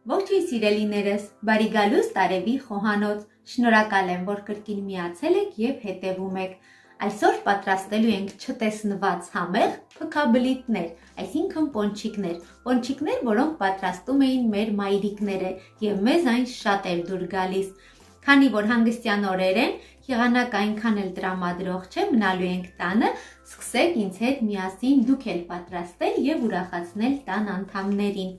Ողջույն սիրելիներս, բարի գալուստ Արևի խոհանոց, շնորհակալ եմ, որ կրկին միացել եք և հետևում եք։ Այսօր պատրաստելու ենք չտեսնված համեղ փքաբլիթներ, այսինքն պոնչիկներ, որոնք պատրաստում էին մեր մայրիկները և մեզ այն շատ էր դուր գալիս։ Քանի որ հանգստյան օրեր են, եղանակ այնքան էլ տրամադրող չէ, մնալու ենք տանը, սկսեք ինձ հետ միասին դուք էլ պատրաստել և ուրախացնել տան անդամներին։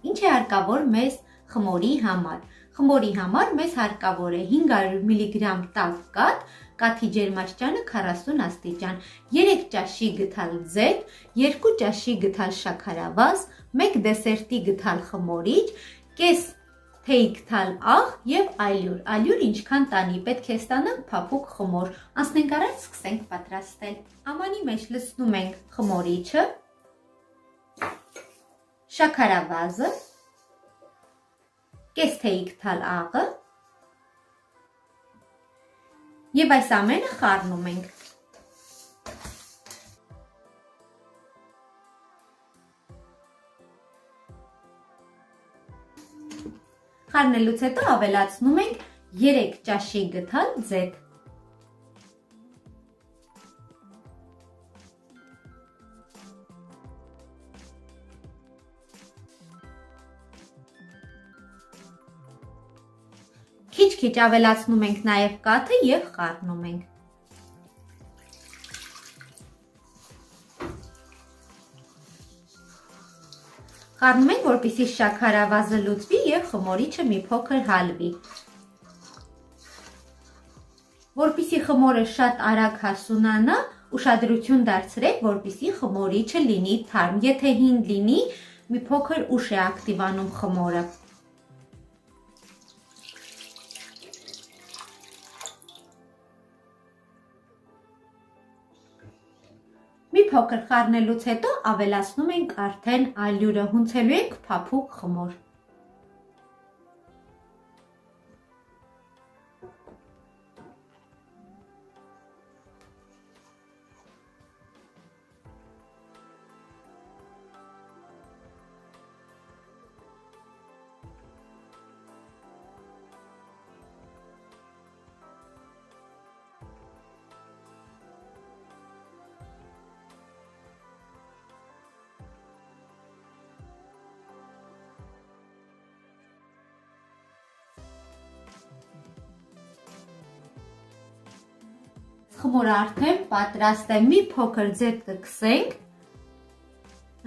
Ինչ է հարկավոր մեզ խմորի համար։ Խմորի համար մեզ հարկավոր է 500 մգ տաք կաթ, կաթի ջերմաստիճանը 40 աստիճան, 3 ճաշի գթալ ձեթ, 2 ճաշի գթալ շաքարավազ, 1 դեսերտի գթալ խմորիչ, կես թեյի գթալ աղ և ալյուր ինչքան տանի, պետք է ստանանք փափուկ խմոր։ Անցնենք առաջ, սկսենք պատրաստել։ Ամանի մեջ լցնում ենք խմորիչը, շաքարավազը, կես թեյի գթալ աղը և այս ամենը խառնում ենք։ Խառնելուց հետո ավելացնում ենք 3 ճաշի գթալ ձեթ։ Քիչ-քիչ ավելացնում ենք նաև կաթը և խառնում ենք։ Խառնում ենք, որպեսզի շաքարավազը լուծվի և խմորիչը մի փոքր հալվի։ Որպեսզի խմորը շատ արագ հասունանա, ուշադրություն դարձրեք, որպեսզի խմորիչը լինի թարմ։ Եթե հին լինի, մի փոքր ուշ է ակտիվանում խմորը։ Մի փոքր խառնելուց հետո ավելացնում ենք արդեն ալյուրը, հունցելու ենք փափուկ խմոր։ Խմորը արդեն պատրաստ է, մի փոքր ձեթ կքսենք,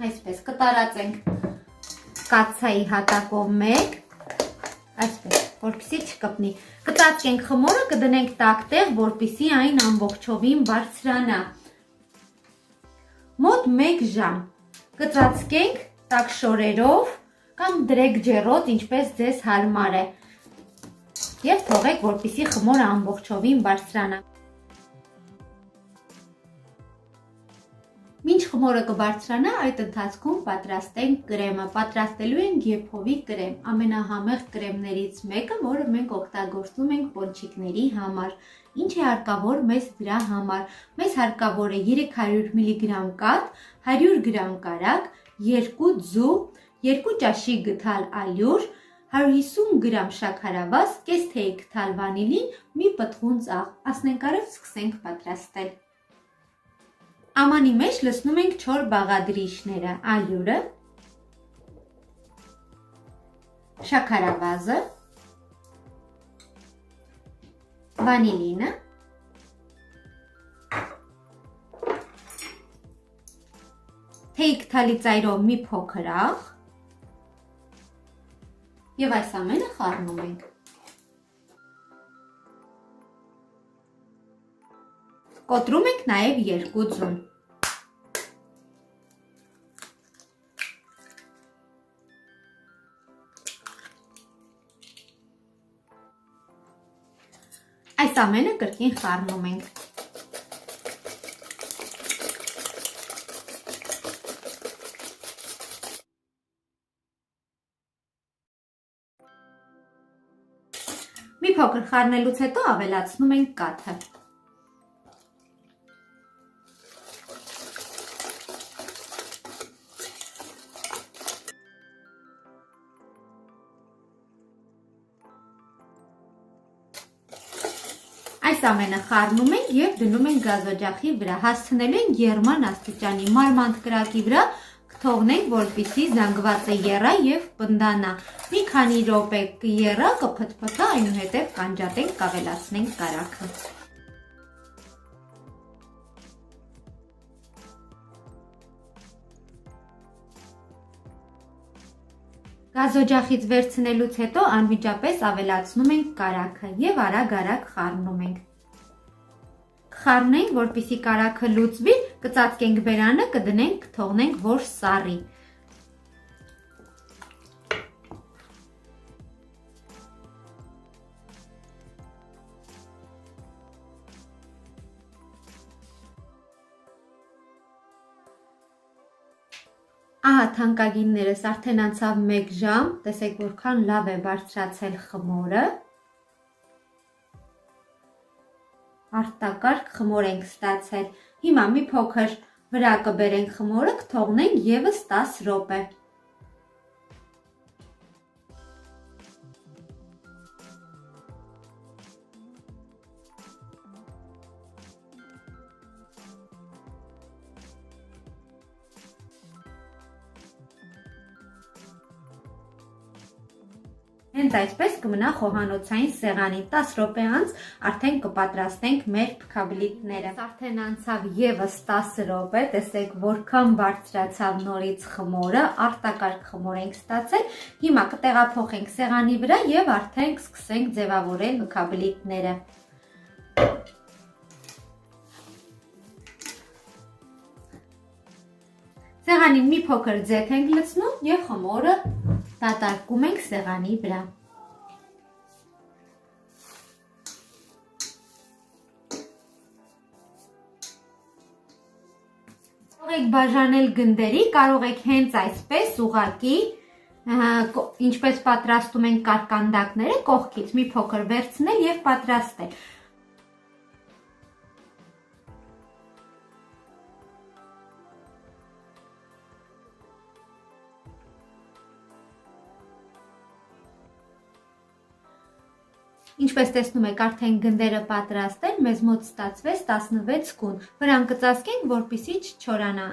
այսպես կտարածենք կաթսայի հատակով մեկ, այսպես, որպեսզի չկպնի, կծածկենք խմորը, կդնենք տաք տեղ, որպեսզի այն ամբողջովին բարձրանա, մոտ 1 ժամ, կծածկենք տաք շորերով կամ դրեք ջեռոց, ինչպես ձեզ հարմար է և թողեք, որպեսզի խմորը ամբողջովին բարձրանա։ Մինչ խմորը կբարձրանա, այդ ընթացքում պատրաստենք կրեմը։ Պատրաստելու ենք եփովի կրեմ, ամենահամեղ կրեմներից մեկը, որը մենք օգտագործում ենք պոնչիկների համար։ Ինչ է հարկավոր մեզ դրա համար։ Մեզ հարկավոր է 300 մգ կաթ, 100 գ կարագ, 2 ձու, 2 ճաշի գթալ ալյուր, 150 գ շաքարավազ, կես թեյի գթալ վանիլին, մի պտղուն ծաղ։ Անցնենք առաջ, սկսենք պատրաստել։ Ամանի մեջ լցնում ենք 4 բաղադրիչները, ալյուրը, շաքարավազը, վանիլինը, թեյի գթալի ծայրով մի փոքր աղ և այս ամենը խառնում ենք։ Կոտրում ենք նաև 2 ձուն։ Այս ամենը կրկին խառնում ենք։ Մի փոքր խառնելուց հետո ավելացնում ենք կաթը։ Այս ամենը խառնում ենք եւ դնում ենք գազօջախի վրա, հասցնելու ենք եռման աստիճանի, մարմանդ կրակի վրա կթողնենք, որպեսզի զանգվածը եռա եւ պնդանա։ Մի քանի րոպե կեռա, կփթփթա, այնուհետեւ կանջատենք, կավելացնենք կարագը։ Գազօջախից վերցնելուց հետո անմիջապես ավելացնում ենք կարագը եւ արագ-արագ խառնում ենք։ Խառնենք, որպեսզի կարագը լուծվի, կծածկենք բերանը, կդնենք, թողնենք, որ սառի։ Ահա թանկագիններս արդեն անցավ 1 ժամ, տեսեք որքան լավ է բարձրացել խմորը։ Արտակարգ խմոր ենք ստացել։ Հիմա մի փոքր վրա կբերենք խմորը, կթողնենք եւս 10 րոպե։ Հենց այսպես կմնա խոհանոցային սեղանին, 10 րոպե անց արդեն կպատրաստենք մեր փքաբլիթները։ Արդեն անցավ եւս 10 րոպե, տեսեք որքան բարձրացավ նորից խմորը, արտակարգ խմոր ենք ստացել։ Հիմա կտեղափոխենք սեղանի վրա եւ արդեն կսկսենք ձևավորել փքաբլիթները։ Սեղանին մի փոքր ձեթ ենք լցնում եւ խմորը դատարկում ենք սեղանի վրա։ Կարող եք բաժանել գնդերի, կարող եք հենց այսպես ուղղակի, ինչպես պատրաստում ենք կարկանդակները, կողքից մի փոքր վերցնել եւ պատրաստել։ Ինչպես տեսնում եք, արդեն գնդերը պատրաստ են, մեզ մոտ ստացվեց 16 կուն։ Վրան կծածկենք, որպեսզի չչորանա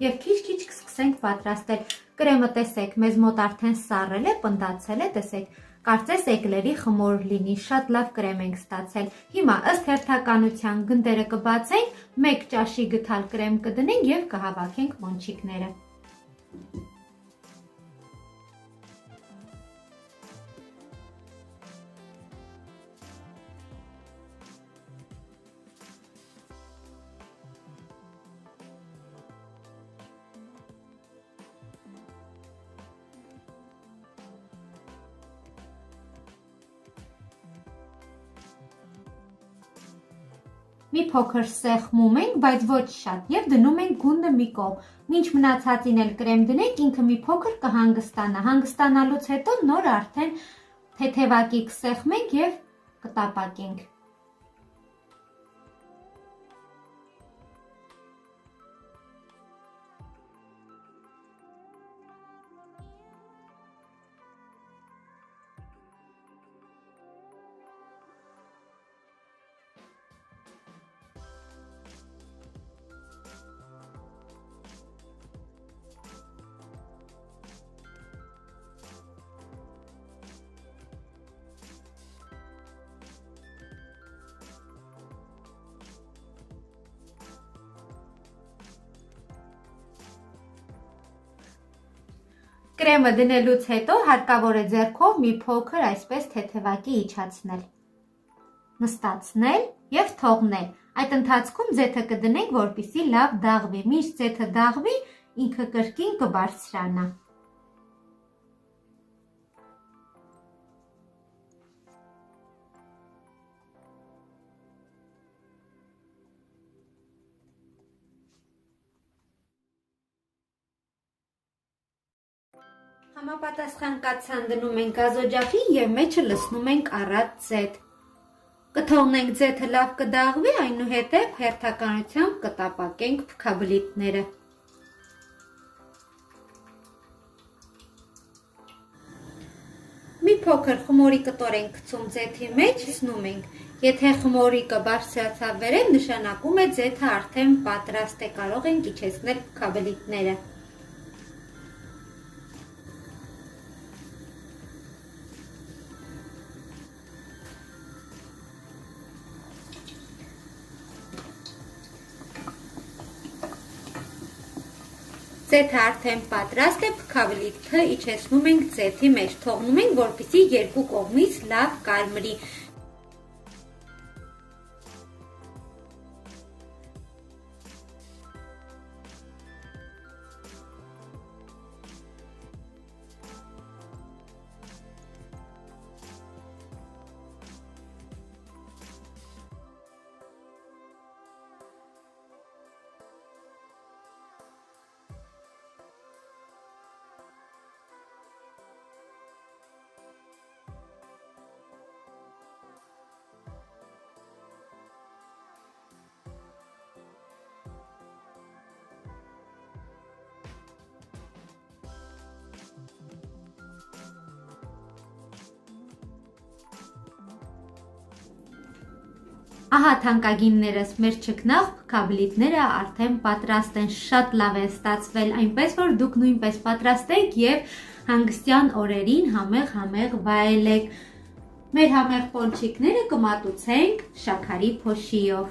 եւ քիչ-քիչ կսկսենք պատրաստել։ Կրեմը տեսեք, մեզ մոտ արդեն սառել է, պնդացել է, տեսեք, կարծես էկլերի խմոր լինի, շատ լավ կրեմ ենք ստացել։ Հիմա ըստ հերթականության գնդերը կբացենք, 1 ճաշի գթալ կրեմ կդնենք եւ կհավաքենք մոնչիկները։ Մի փոքր սեղմում ենք, բայց ոչ շատ, եւ դնում ենք գունդը մի կողմ։ Մինչ մնացածին էլ կրեմ դնենք, ինքը մի փոքր կհանգստանա։ Հանգստանալուց հետո նոր արդեն թեթևակի կսեղմենք եւ կտապակենք։ Կրեմը դնելուց հետո հարկավոր է ձեռքով մի փոքր այսպես թեթևակի իջացնել, նստացնել եւ թողնել։ Այդ ընթացքում ձեթը կդնենք, որպեսզի լավ դաղվի։ Միշտ ձեթը դաղվի, ինքը կրկին կբարձրանա։ Համապատասխան կաթսան դնում ենք գազօջախի եւ մեջը լցնում ենք առատ ձեթ։ Կթողնենք ձեթը լավ կդաղվի, այնուհետև հերթականությամբ կտապակենք փքաբլիթները։ Մի փոքր խմորի կտոր ենք գցում ձեթի մեջ, սնում ենք։ Եթե խմորիկը բարձրացավ վերև, նշանակում է ձեթը արդեն պատրաստ է, կարող ենք իջեցնել փքաբլիթները։ Ձեթը արդեն պատրաստ է, փքաբլիթը իջեցնում ենք ձեթի մեջ, թողնում ենք, որպեսզի երկու կողմից լավ կարմրի։ Ահա թանկագիններս, մեր չքնաղ փքաբլիթները արդեն պատրաստ են, շատ լավ են ստացվել, այնպես որ դուք նույնպես պատրաստեք եւ հանգստյան օրերին համեղ վայելեք։ Մեր համեղ պոնչիկները կմատուցենք շաքարի փոշիով։